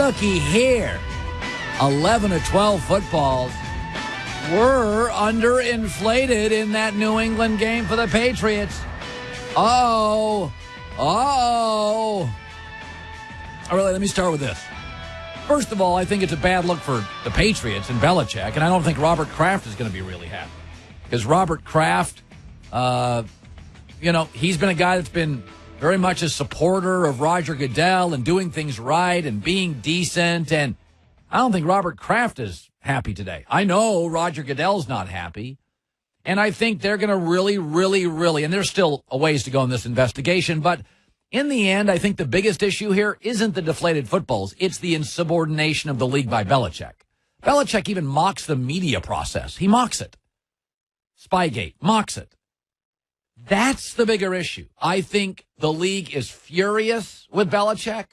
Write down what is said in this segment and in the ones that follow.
looky here. 11 of 12 footballs were underinflated in that New England game for the Patriots. All right, let me start with this. First of all, I think it's a bad look for the Patriots and Belichick, and I don't think Robert Kraft is going to be really happy. Because Robert Kraft, he's been a guy that's been very much a supporter of Roger Goodell and doing things right and being decent, and I don't think Robert Kraft is happy today. I know Roger Goodell's not happy, and I think they're going to really, and there's still a ways to go in this investigation, but in the end, I think the biggest issue here isn't the deflated footballs. It's the insubordination of the league by Belichick. Belichick even mocks the media process. He mocks it. Spygate, mocks it. That's the bigger issue. I think the league is furious with Belichick,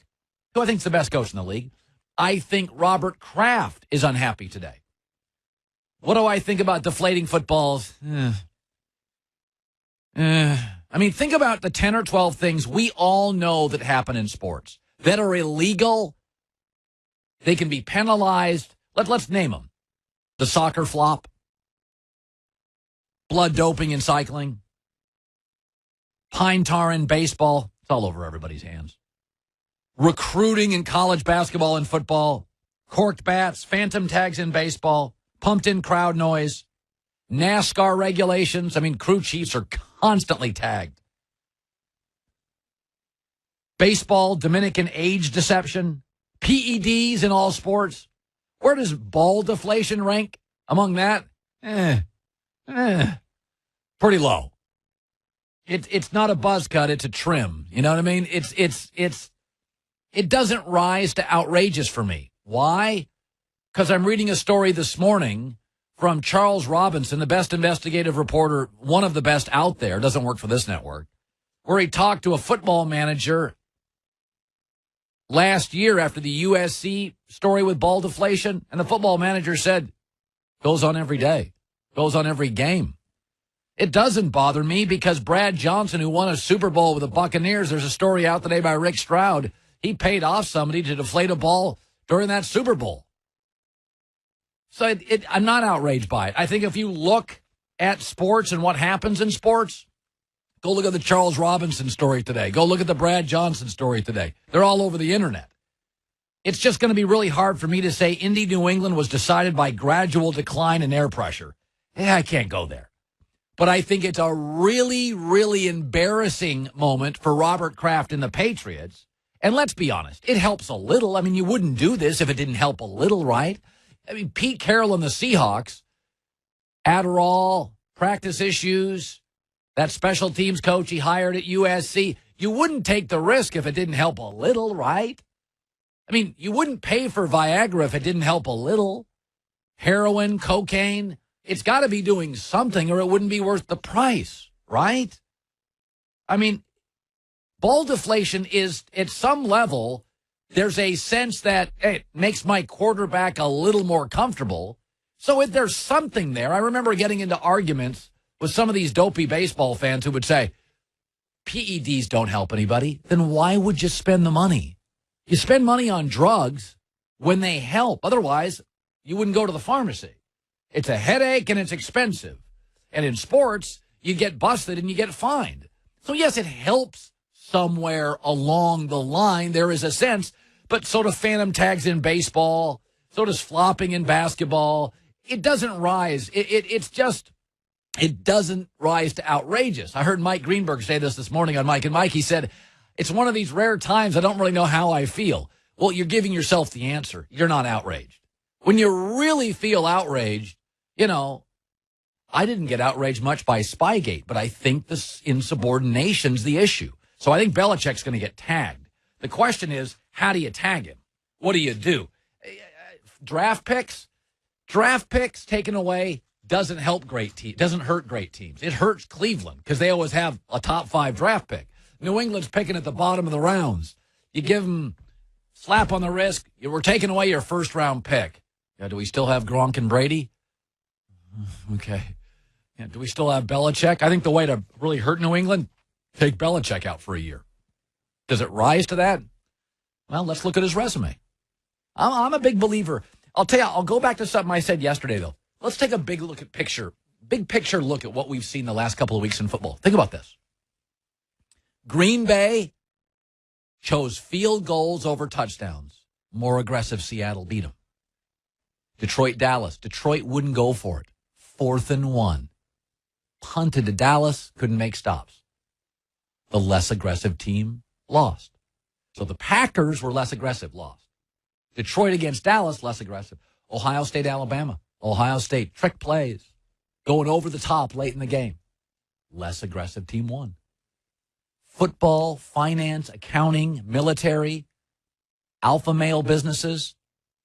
who I think is the best coach in the league. I think Robert Kraft is unhappy today. What do I think about deflating footballs? I mean, think about the 10 or 12 things we all know that happen in sports that are illegal. They can be penalized. Let's name them. The soccer flop, blood doping in cycling, pine tar in baseball. It's all over everybody's hands. Recruiting in college basketball and football, corked bats, phantom tags in baseball, pumped-in crowd noise, NASCAR regulations. I mean, crew chiefs are constantly tagged. Baseball, Dominican age deception, PEDs in all sports. Where does ball deflation rank among that? Pretty low. It's not a buzz cut, it's a trim. You know what I mean? It doesn't rise to outrageous for me. Why? Because I'm reading a story this morning from Charles Robinson, the best investigative reporter, one of the best out there, doesn't work for this network, where he talked to a football manager last year after the USC story with ball deflation, and the football manager said, goes on every day, goes on every game. It doesn't bother me because Brad Johnson, who won a Super Bowl with the Buccaneers, there's a story out today by Rick Stroud, he paid off somebody to deflate a ball during that Super Bowl. So I'm not outraged by it. I think if you look at sports and what happens in sports, go look at the Charles Robinson story today. Go look at the Brad Johnson story today. They're all over the internet. It's just going to be really hard for me to say Indy, New England was decided by gradual decline in air pressure. I can't go there. But I think it's a really embarrassing moment for Robert Kraft and the Patriots. And let's be honest, it helps a little. I mean, you wouldn't do this if it didn't help a little, right? I mean, Pete Carroll and the Seahawks, Adderall, practice issues, that special teams coach he hired at USC, you wouldn't take the risk if it didn't help a little, right? I mean, you wouldn't pay for Viagra if it didn't help a little. Heroin, cocaine, it's got to be doing something or it wouldn't be worth the price, right? I mean, ball deflation is, at some level, there's a sense that it makes my quarterback a little more comfortable. So if there's something there, I remember getting into arguments with some of these dopey baseball fans who would say, PEDs don't help anybody. Then why would you spend the money? You spend money on drugs when they help. Otherwise, you wouldn't go to the pharmacy. It's a headache and it's expensive. And in sports, you get busted and you get fined. So yes, it helps somewhere along the line. There is a sense, but so do phantom tags in baseball. So does flopping in basketball. It doesn't rise. It doesn't rise to outrageous. I heard Mike Greenberg say this morning on Mike and Mike. He said, it's one of these rare times I don't really know how I feel. Well, you're giving yourself the answer. You're not outraged. When you really feel outraged, I didn't get outraged much by Spygate, but I think this insubordination's the issue. So I think Belichick's going to get tagged. The question is, how do you tag him? What do you do? Draft picks? Draft picks taken away doesn't help great teams. Doesn't hurt great teams. It hurts Cleveland because they always have a top 5 draft pick. New England's picking at the bottom of the rounds. You give them slap on the wrist. We're taking away your first-round pick. Yeah, do we still have Gronk and Brady? Okay. Yeah, do we still have Belichick? I think the way to really hurt New England, take Belichick out for a year. Does it rise to that? Well, let's look at his resume. I'm a big believer. I'll tell you, I'll go back to something I said yesterday, though. Let's take a big picture look at what we've seen the last couple of weeks in football. Think about this. Green Bay chose field goals over touchdowns. More aggressive Seattle beat them. Detroit, Dallas. Detroit wouldn't go for it. 4th and 1. Punted to Dallas, couldn't make stops. The less aggressive team lost. So the Packers were less aggressive, lost. Detroit against Dallas, less aggressive. Ohio State, Alabama. Ohio State, trick plays. Going over the top late in the game. Less aggressive team won. Football, finance, accounting, military, alpha male businesses,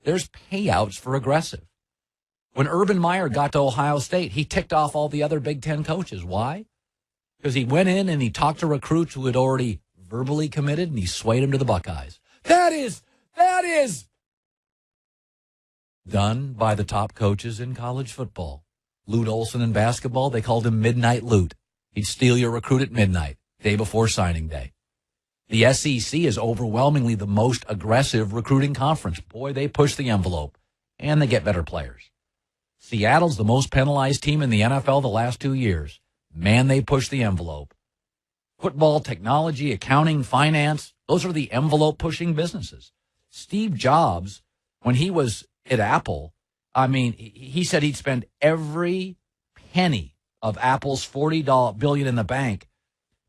there's payouts for aggressive. When Urban Meyer got to Ohio State, he ticked off all the other Big Ten coaches. Why? Because he went in and he talked to recruits who had already verbally committed, and he swayed them to the Buckeyes. That is done by the top coaches in college football. Lute Olson in basketball, they called him Midnight Lute. He'd steal your recruit at midnight, day before signing day. The SEC is overwhelmingly the most aggressive recruiting conference. Boy, they push the envelope, and they get better players. Seattle's the most penalized team in the NFL the last 2 years. Man, they push the envelope. Football, technology, accounting, finance, those are the envelope-pushing businesses. Steve Jobs, when he was at Apple, I mean, he said he'd spend every penny of Apple's $40 billion in the bank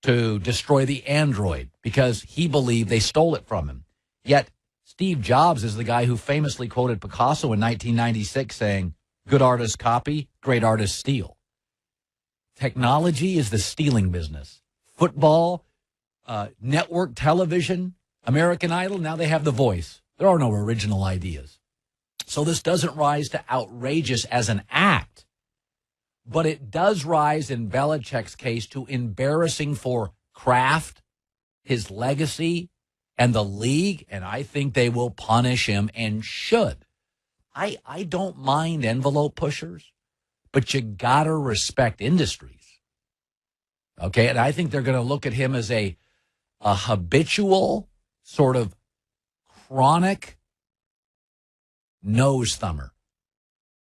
to destroy the Android because he believed they stole it from him. Yet Steve Jobs is the guy who famously quoted Picasso in 1996 saying, "Good artists copy, great artists steal." Technology is the stealing business. Football, network television, American Idol, now they have The Voice. There are no original ideas. So this doesn't rise to outrageous as an act, but it does rise in Belichick's case to embarrassing for Kraft, his legacy, and the league, and I think they will punish him and should. I don't mind envelope pushers, but you got to respect industries. Okay, and I think they're going to look at him as a habitual, sort of chronic nose thumber,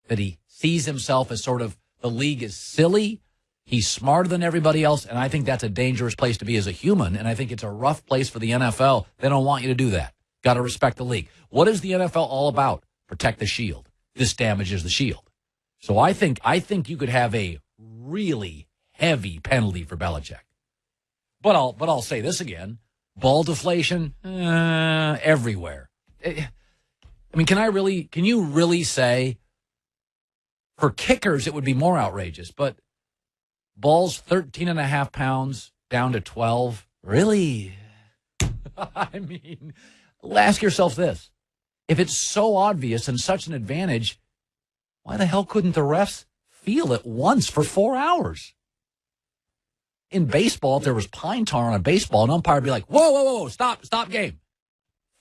that he sees himself as sort of the league is silly, he's smarter than everybody else, and I think that's a dangerous place to be as a human, and I think it's a rough place for the NFL. They don't want you to do that. Got to respect the league. What is the NFL all about? Protect the shield. This damages the shield. So I think you could have a really heavy penalty for Belichick. But I'll say this again. Ball deflation, everywhere. I mean, can you really say for kickers it would be more outrageous, but balls 13.5 pounds down to 12, really? I mean, ask yourself this. If it's so obvious and such an advantage, why the hell couldn't the refs feel it once for 4 hours? In baseball, if there was pine tar on a baseball, an umpire would be like, whoa, stop game.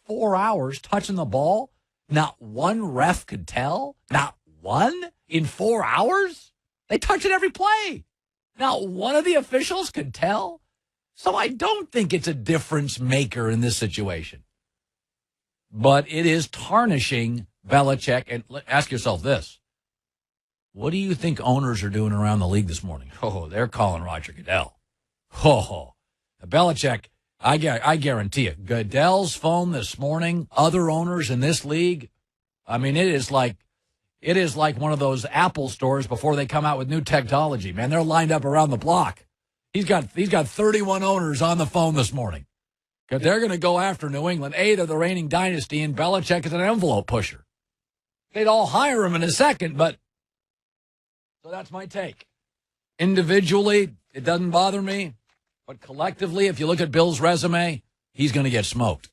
4 hours touching the ball? Not one ref could tell? Not one? In 4 hours? They touch it every play. Not one of the officials could tell? So I don't think it's a difference maker in this situation. But it is tarnishing Belichick. And ask yourself this. What do you think owners are doing around the league this morning? Oh, they're calling Roger Goodell. Oh, Belichick, I guarantee you, Goodell's phone this morning, other owners in this league, I mean, it is like one of those Apple stores before they come out with new technology, man. They're lined up around the block. He's got 31 owners on the phone this morning. Because they're going to go after New England. They're the reigning dynasty, and Belichick is an envelope pusher. They'd all hire him in a second, but so that's my take. Individually, it doesn't bother me. But collectively, if you look at Bill's resume, he's going to get smoked.